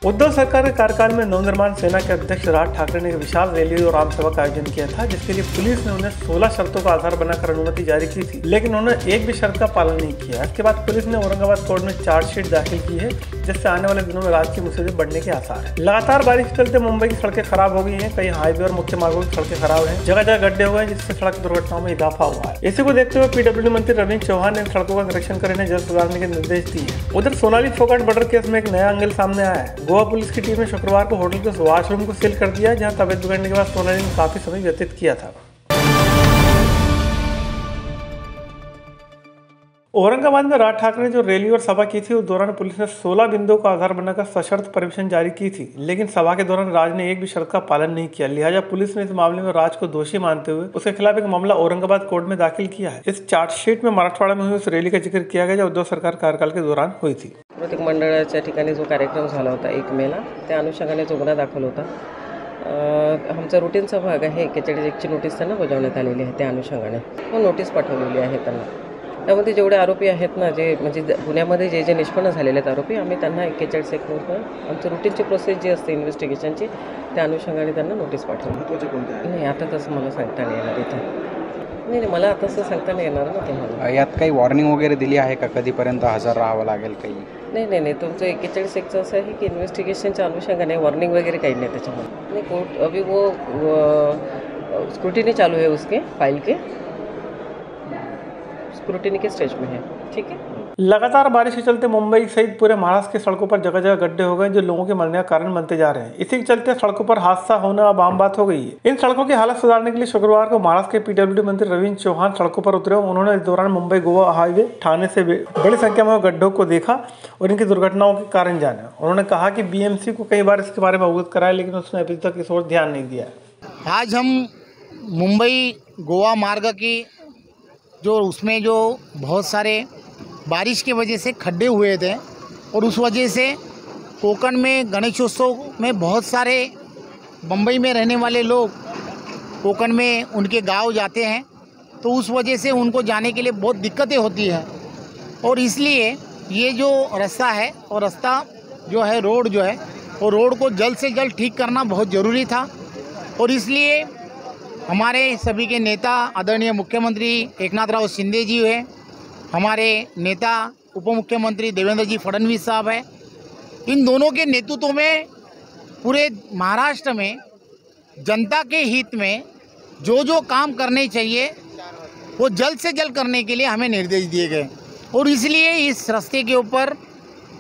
उद्धव सरकार के कार्यकाल में नवनिर्माण सेना के अध्यक्ष राज ठाकरे ने एक विशाल रैली और आम सभा का आयोजन किया था, जिसके लिए पुलिस ने उन्हें 16 शर्तों का आधार बनाकर अनुमति जारी की थी, लेकिन उन्होंने एक भी शर्त का पालन नहीं किया। इसके बाद पुलिस ने औरंगाबाद कोर्ट में चार्जशीट दाखिल की है, जिससे आने वाले दिनों में राजकीय मुसीबत बढ़ने के आसार है। लगातार बारिश के चलते मुंबई की सड़कें खराब हो गई हैं। कई हाईवे और मुख्य मार्गों की सड़कें खराब हैं, जगह जगह गड्ढे हुए हैं, जिससे सड़क दुर्घटनाओं में इजाफा हुआ है। इसी को देखते हुए पीडब्ल्यूडी मंत्री रविंद्र चौहान ने सड़कों का निरीक्षण कर इन्हें जल्द सुधारने के निर्देश दिए। उधर सोनाली फोगाट मर्डर केस में एक नया एंगल सामने आया है। गोवा पुलिस की टीम ने शुक्रवार को होटल के वॉशरूम को सील कर दिया, जहां तबीयत बिगड़ने के बाद सोनाली ने काफी समय व्यतीत किया था। औरंगाबाद में राज ठाकरे ने जो रैली और सभा की थी, उस दौरान पुलिस ने 16 बिंदुओं का आधार बनाकर सशर्त परमिशन जारी की थी, लेकिन सभा के दौरान राज ने एक भी शर्त का पालन नहीं किया। लिहाजा पुलिस ने इस मामले में राज को दोषी मानते हुए उसके खिलाफ एक मामला औरंगाबाद कोर्ट में दाखिल किया है। इस चार्जशीट में मराठवाड़ा में हुई उस रैली का जिक्र किया गया जो उद्धव सरकार कार्यकाल के दौरान हुई थी। प्रत्येक मंडळाच्या ठिकाणी जो कार्यक्रम झाला होता 1 मेला, त्या अनुषंगाने जो गुन्हा दाखल होता, आमचा रुटीनचा भाग आहे 41 ची नोटीस त्यांना बजावण्यात आलेली आहे। त्या अनुषंगाने नोटीस पाठवलेली आहे त्यांना। त्यामध्ये जेवढे आरोपी आहेत ना, जे म्हणजे गुन्ह्यामध्ये जे निष्पन्न झालेले आहेत आरोपी, आम्ही त्यांना 41 आमचं रुटीनची प्रोसेस जी असते इन्व्हेस्टिगेशनची, त्या अनुषंगाने त्यांना नोटीस पाठवली। नाही, आता तसं मला सांगता नाही येणार इथं। नाही, मला आता तसं सांगता नाही येणार ना तुम्हाला। यात काही वॉर्निंग वगैरे दिली आहे का, कधीपर्यंत हजर राहावं लागेल काही? नाही, तुमचं 41 असं आहे की इन्व्हेस्टिगेशनच्या अनुषंगाने वॉर्निंग वगैरे काही नाही त्याच्यामध्ये। नहीं, कोर्ट अभी वो स्क्रूटिनी चालू है उसके फाइल के, स्क्रूटिनी के स्टेज में है। ठीक है। लगातार बारिश के चलते मुंबई सहित पूरे महाराष्ट्र के सड़कों पर जगह जगह गड्ढे हो गए, जो लोगों के मरने का कारण बनते जा रहे हैं। इसी के चलते सड़कों पर हादसा होना अब आम बात हो गई है। इन सड़कों की हालत सुधारने के लिए शुक्रवार को महाराष्ट्र के पीडब्ल्यूडी मंत्री रविंद्र चौहान सड़कों पर उतरे। उन्होंने इस दौरान मुंबई गोवा हाईवे ठाणे से बड़ी संख्या में गड्ढों को देखा और इनकी दुर्घटनाओं के कारण जाना। उन्होंने कहा कि बीएमसी को कई बार इसके बारे में अवगत कराया, लेकिन उसने अभी तक इस ओर ध्यान नहीं दिया। आज हम मुंबई गोवा मार्ग की उसमें जो बहुत सारे बारिश की वजह से खड्डे हुए थे, और उस वजह से कोकण में गणेशोत्सव में बहुत सारे मुंबई में रहने वाले लोग कोकण में उनके गांव जाते हैं, तो उस वजह से उनको जाने के लिए बहुत दिक्कतें होती हैं। और इसलिए ये जो रास्ता है, और रास्ता जो है रोड जो है, वो रोड को जल्द से जल्द ठीक करना बहुत ज़रूरी था। और इसलिए हमारे सभी के नेता आदरणीय मुख्यमंत्री एकनाथराव शिंदे जी हैं, हमारे नेता उप मुख्यमंत्री देवेंद्र जी फडणवीस साहब हैं, इन दोनों के नेतृत्व में पूरे महाराष्ट्र में जनता के हित में जो काम करने चाहिए वो जल्द से जल्द करने के लिए हमें निर्देश दिए गए। और इसलिए इस रास्ते के ऊपर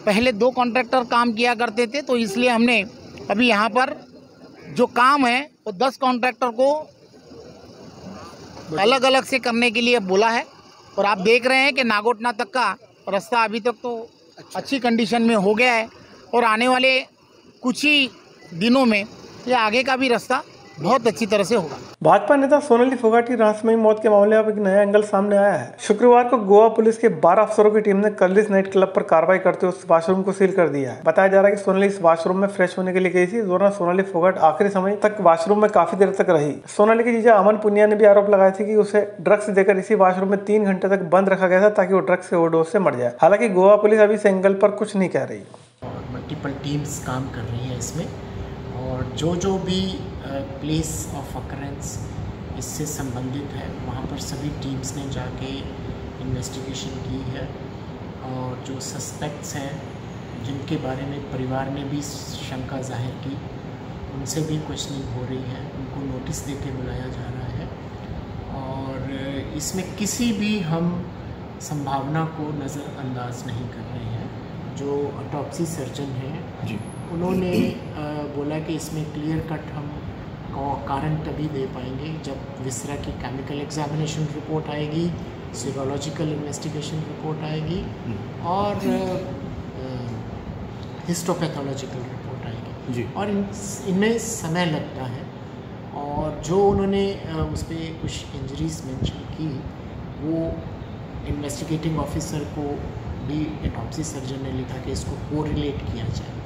पहले 2 कॉन्ट्रैक्टर काम किया करते थे, तो इसलिए हमने अभी यहाँ पर जो काम है वो 10 कॉन्ट्रैक्टर को अलग अलग से करने के लिए बोला है। और आप देख रहे हैं कि नागोटना तक का रास्ता अभी तक तो अच्छी कंडीशन में हो गया है, और आने वाले कुछ ही दिनों में ये आगे का भी रास्ता बहुत अच्छी तरह से होगा। भाजपा नेता सोनाली फोगाट की रहस्यमयी मौत के मामले में एक नया एंगल सामने आया है। शुक्रवार को गोवा पुलिस के 12 अफसरों की टीम ने कर्लिस नाइट क्लब पर कार्रवाई करते हुए उस वॉशरूम को सील कर दिया है। बताया जा रहा है कि सोनाली इस वॉशरूम में फ्रेश होने के लिए गई थी। इस दौरान सोनाली फोगाट आखिरी समय तक वॉशरूम में काफी देर तक रही। सोनाली के जीजा अमन पुनिया ने भी आरोप लगाया था कि उसे ड्रग्स देकर इसी वॉशरूम में 3 घंटे तक बंद रखा गया था, ताकि वो ड्रग्स के ओवरडोज से मर जाए। हालांकि गोवा पुलिस अभी इस एंगल पर कुछ नहीं कह रही। मल्टीपल टीम्स काम कर रही हैं इसमें, और जो भी प्लेस ऑफ अकरेंस इससे संबंधित है, वहाँ पर सभी टीम्स ने जाके इन्वेस्टिगेशन की है। और जो सस्पेक्ट्स हैं, जिनके बारे में परिवार ने भी शंका जाहिर की, उनसे भी क्वेश्चनिंग हो रही है। उनको नोटिस देके बुलाया जा रहा है, और इसमें किसी भी हम संभावना को नज़रअंदाज नहीं कर रहे हैं। जो ऑटोप्सी सर्जन हैं जी, उन्होंने बोला कि इसमें क्लियर कट हम कारण तभी दे पाएंगे जब विसरा की केमिकल एग्जामिनेशन रिपोर्ट आएगी, सीरोलॉजिकल इन्वेस्टिगेशन रिपोर्ट आएगी, और हिस्टोपैथोलॉजिकल रिपोर्ट आएगी जी। और इनमें समय लगता है, और जो उन्होंने उस पर कुछ इंजरीज मेंशन की, वो इन्वेस्टिगेटिंग ऑफिसर को भी ऑटोप्सी सर्जन ने लिखा कि इसको कोरिलेट किया जाए।